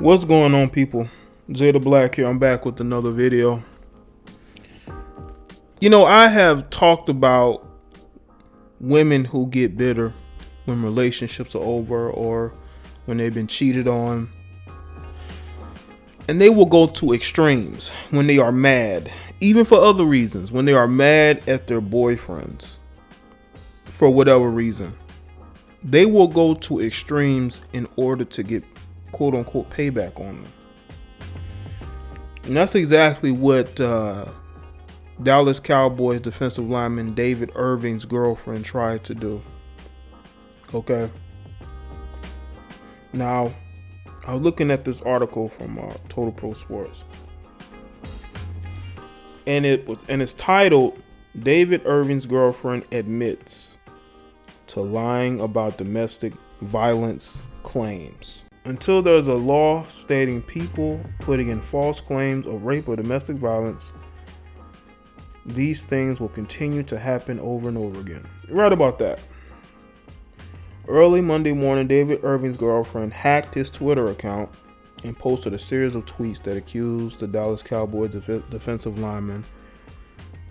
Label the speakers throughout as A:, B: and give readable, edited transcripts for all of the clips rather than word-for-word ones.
A: What's going on, people? Jada Black here. I'm back with another video. I have talked about women who get bitter when relationships are over or when they've been cheated on. And they will go to extremes when they are mad, even for other reasons, when they are mad at their boyfriends for whatever reason. They will go to extremes in order to get quote unquote payback on them. And that's exactly what Dallas Cowboys defensive lineman David Irving's girlfriend tried to do. Okay. Now, I was looking at this article from Total Pro Sports, and it's titled "David Irving's Girlfriend Admits to Lying About Domestic Violence Claims." Until there's a law stating people putting in false claims of rape or domestic violence, these things will continue to happen over and over again. You're right about that. Early Monday morning, David Irving's girlfriend hacked his Twitter account and posted a series of tweets that accused the Dallas Cowboys defensive lineman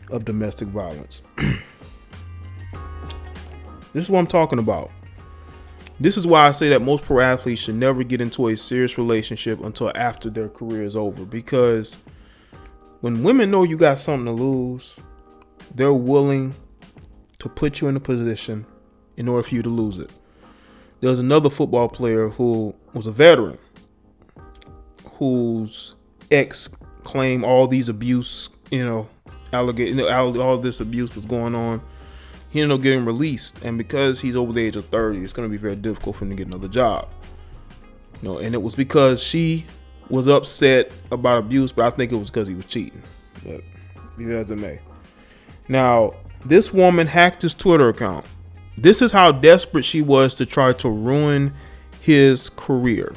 A: of domestic violence. This is what I'm talking about. This is why I say that most pro athletes should never get into a serious relationship until after their career is over. Because when women know you got something to lose, they're willing to put you in a position in order for you to lose it. There's another football player who was a veteran whose ex claimed all these abuse, all this abuse was going on. He ended up getting released, and because he's over the age of 30, it's going to be very difficult for him to get another job. And it was because she was upset about abuse, but I think it was because he was cheating. But be that as it may. Now, this woman hacked his Twitter account. This is how desperate she was to try to ruin his career.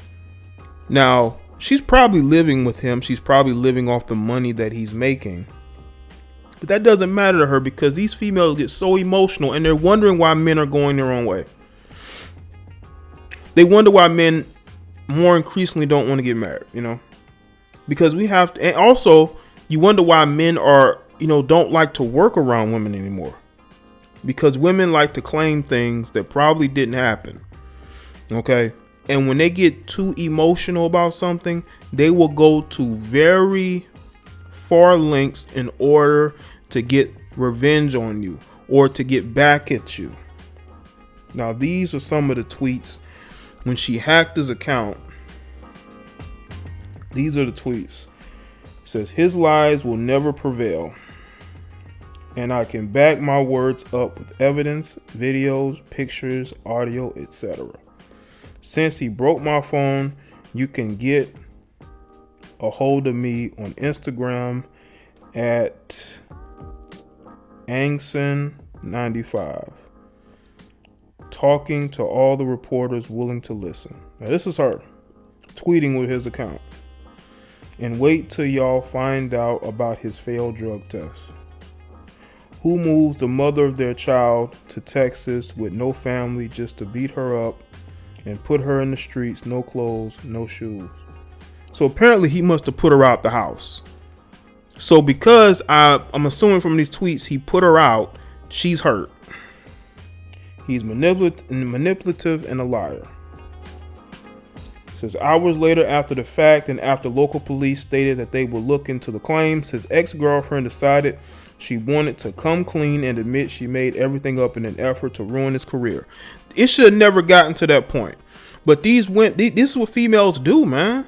A: Now, she's probably living with him. She's probably living off the money that he's making. But that doesn't matter to her because these females get so emotional and they're wondering why men are going their own way. They wonder why men more increasingly don't want to get married, because we have to. And also, you wonder why men are, don't like to work around women anymore. Because women like to claim things that probably didn't happen. Okay. And when they get too emotional about something, they will go to very far lengths in order to get revenge on you or to get back at you. Now, these are some of the tweets when she hacked his account. These are the tweets. It says, "His lies will never prevail. And I can back my words up with evidence, videos, pictures, audio, etc. Since he broke my phone, you can get a hold of me on Instagram at Angson95. Talking to all the reporters willing to listen." Now, this is her tweeting with his account. "And wait till y'all find out about his failed drug test. Who moves the mother of their child to Texas with no family just to beat her up and put her in the streets, no clothes, no shoes?" So apparently he must have put her out the house. So because I'm assuming from these tweets he put her out, she's hurt. He's manipulative and a liar. It says, hours later after the fact and after local police stated that they would look into the claims, his ex-girlfriend decided she wanted to come clean and admit she made everything up in an effort to ruin his career. It should have never gotten to that point. But this is what females do, man.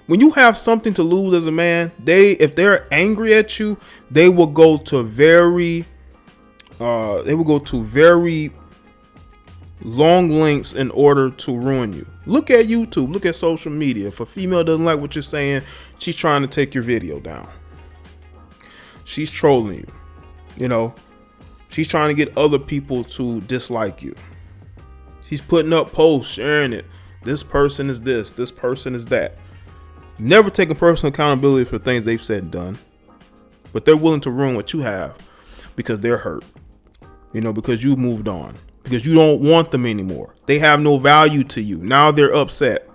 A: When you have something to lose as a man, if they're angry at you, they will go to very long lengths in order to ruin you. Look at YouTube, look at social media. If a female doesn't like what you're saying, she's trying to take your video down. She's trolling you. She's trying to get other people to dislike you. She's putting up posts, sharing it. This person is this person is that. Never taking personal accountability for things they've said and done. But they're willing to ruin what you have because they're hurt. Because you moved on. Because you don't want them anymore. They have no value to you. Now they're upset.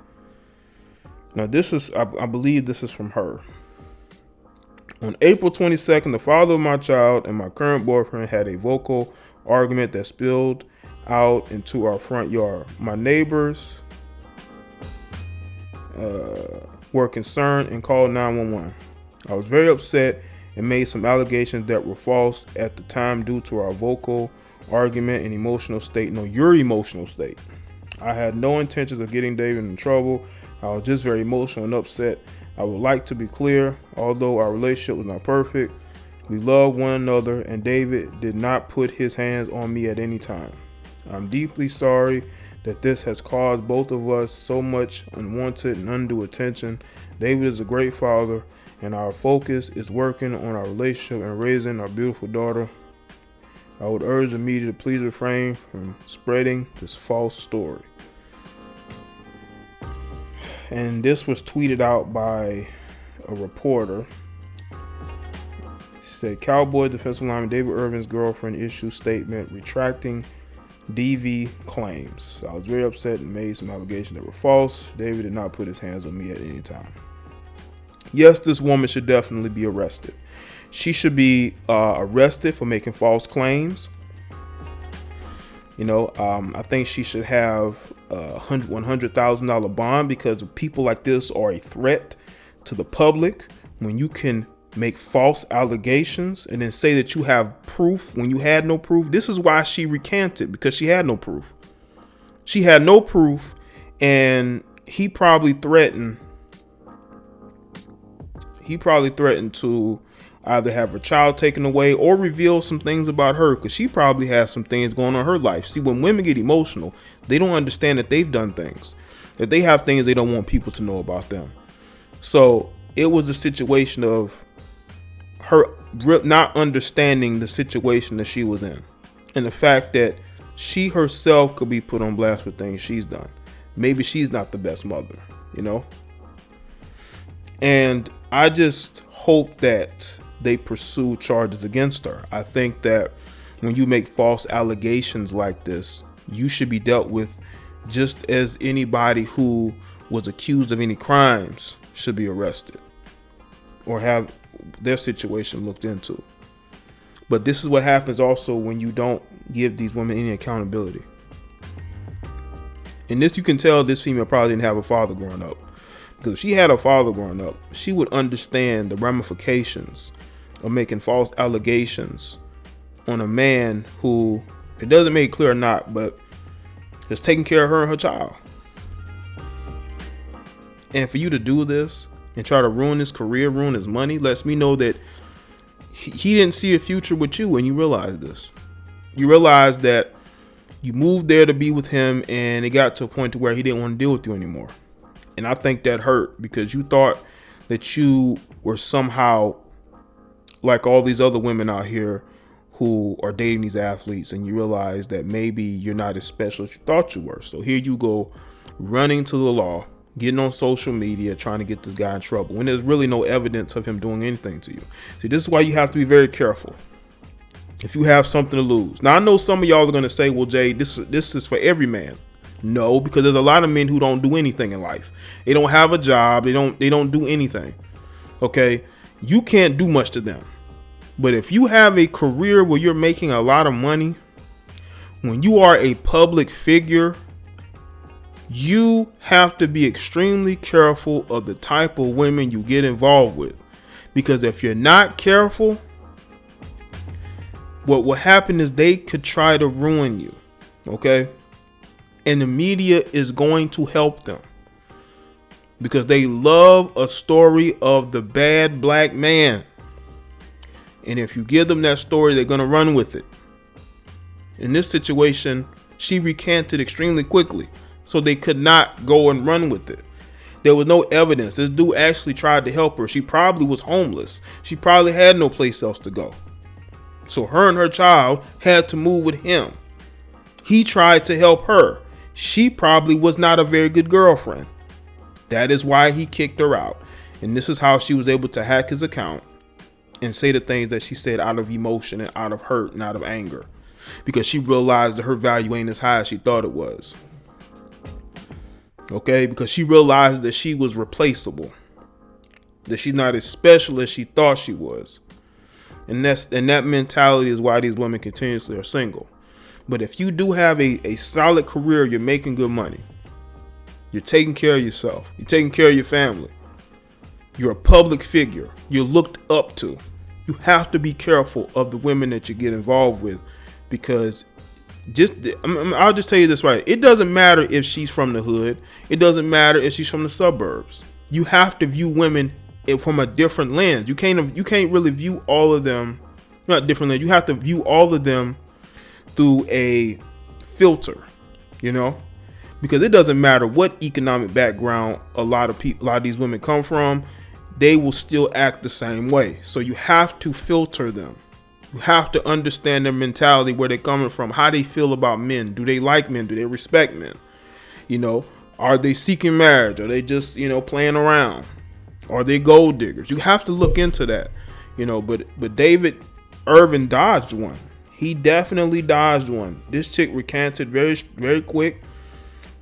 A: Now this is, I believe this is from her. On April 22nd, the father of my child and my current boyfriend had a vocal argument that spilled out into our front yard. My neighbors were concerned and called 911. I was very upset and made some allegations that were false at the time due to our vocal argument and emotional state. No, your emotional state. I had no intentions of getting David in trouble. I was just very emotional and upset. I would like to be clear, although our relationship was not perfect, we loved one another and David did not put his hands on me at any time. I'm deeply sorry that this has caused both of us so much unwanted and undue attention. David is a great father and our focus is working on our relationship and raising our beautiful daughter. I would urge the media to please refrain from spreading this false story. And this was tweeted out by a reporter. She said, Cowboys defensive lineman David Irving's girlfriend issued statement retracting DV claims. I was very upset and made some allegations that were false. David did not put his hands on me at any time. Yes, this woman should definitely be arrested. She should be arrested for making false claims. I think she should have a $100,000 bond because people like this are a threat to the public. When you can make false allegations and then say that you have proof when you had no proof. This is why she recanted, because she had no proof. She had no proof, and he probably threatened to either have her child taken away or reveal some things about her, because she probably has some things going on in her life. See, when women get emotional, they don't understand that they've done things, that they have things they don't want people to know about them. So it was a situation of her not understanding the situation that she was in, and the fact that she herself could be put on blast with things she's done. Maybe she's not the best mother, and I just hope that they pursue charges against her. I think that when you make false allegations like this, you should be dealt with just as anybody who was accused of any crimes should be arrested or have their situation looked into. But this is what happens also when you don't give these women any accountability. And this, you can tell this female probably didn't have a father growing up. Because if she had a father growing up, she would understand the ramifications of making false allegations on a man who, it doesn't make it clear or not, but is taking care of her and her child. And for you to do this and try to ruin his career, ruin his money, lets me know that he didn't see a future with you. And you realize this. You realize that you moved there to be with him, and it got to a point to where he didn't want to deal with you anymore. And I think that hurt, because you thought that you were somehow like all these other women out here who are dating these athletes, and you realize that maybe you're not as special as you thought you were. So here you go, running to the law, getting on social media, trying to get this guy in trouble when there's really no evidence of him doing anything to you. See, this is why you have to be very careful if you have something to lose. Now, I know some of y'all are going to say, well, Jay, this is for every man. No, because there's a lot of men who don't do anything in life. They don't have a job. They don't do anything. Okay. You can't do much to them. But if you have a career where you're making a lot of money, when you are a public figure, you have to be extremely careful of the type of women you get involved with. Because if you're not careful, what will happen is they could try to ruin you. Okay. And the media is going to help them because they love a story of the bad black man. And if you give them that story, they're going to run with it. In this situation, she recanted extremely quickly, so they could not go and run with it. There was no evidence. This dude actually tried to help her. She probably was homeless. She probably had no place else to go. So her and her child had to move with him. He tried to help her. She probably was not a very good girlfriend. That is why he kicked her out. And this is how she was able to hack his account and say the things that she said out of emotion and out of hurt and out of anger, because she realized that her value ain't as high as she thought it was. Okay, because she realized that she was replaceable, that she's not as special as she thought she was. And that mentality is why these women continuously are single. But if you do have a solid career, you're making good money, you're taking care of yourself, you're taking care of your family, you're a public figure, you're looked up to, you have to be careful of the women that you get involved with, because I'll just tell you this right. It doesn't matter if she's from the hood. It doesn't matter if she's from the suburbs. You have to view women from a different lens. You can't really view all of them, not different lens. You have to view all of them through a filter, because it doesn't matter what economic background a lot of these women come from, they will still act the same way. So you have to filter them. You have to understand their mentality, where they're coming from, how they feel about men. Do they like men? Do they respect men? Are they seeking marriage? Are they just, playing around? Are they gold diggers? You have to look into that, but David Irving dodged one. He definitely dodged one. This chick recanted very, very quick,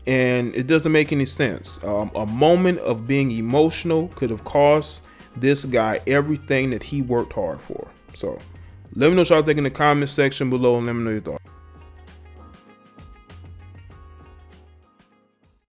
A: and it doesn't make any sense. A moment of being emotional could have cost this guy everything that he worked hard for. So let me know what y'all think in the comment section below, and let me know your thoughts.